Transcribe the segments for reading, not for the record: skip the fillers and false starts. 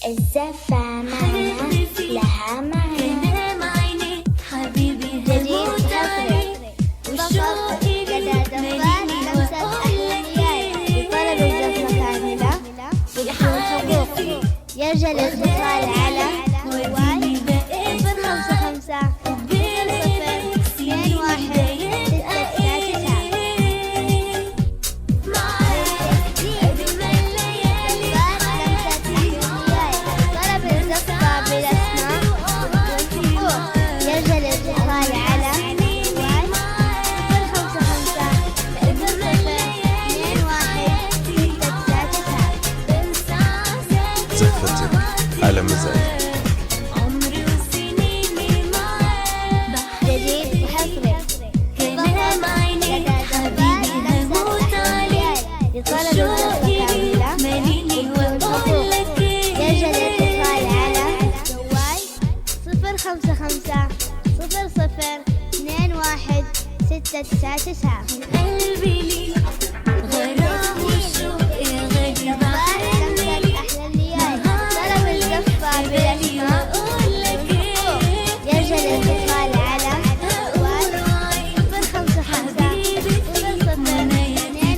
الزفة معنا لها معنى. جديد حصري وشوق لدى دفات لمسة أحلامي بطلب الزفة كاملة بدون حقوق. يرجى الاتصال على موبايل 055 زفتك على مزاجك. جديد وحصري كلام عيني حبيبي هموت عليك لطلب الزفة كاملة بدون حقوق. يرجى الاتصال على جوال 055 00 21 699. قلبي لي غرام وشوق غريب عليك طلب الزفة بالأسماء. يرجى الاتصال على جوال 055 00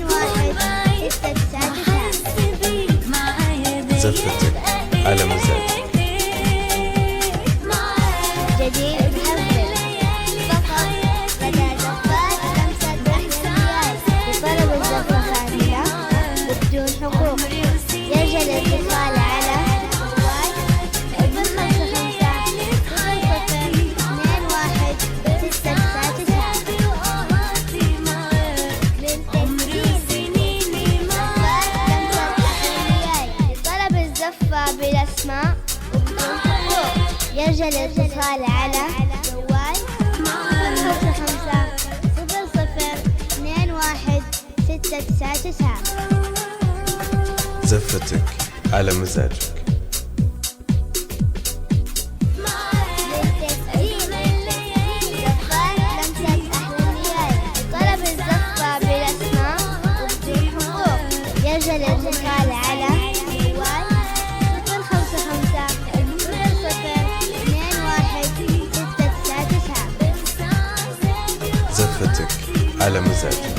21 699. زفتك على مزاجك. جديد حصري فقط لدى دفات لمسة أحلامي لطلب الزفة كاملة بدون حقوق. يرجى الاتصال على جوال 055 00 21 699. لطلب الزفة بالأسماء وبدون حقوق. يرجى الاتصال على جوال 055 00 21 699. زفتك على مزاجك. طلب الزفة بالأسماء وبدون حقوق. يرجى الاتصال على جوال 055 00 21 699. زفتك على مزاجك.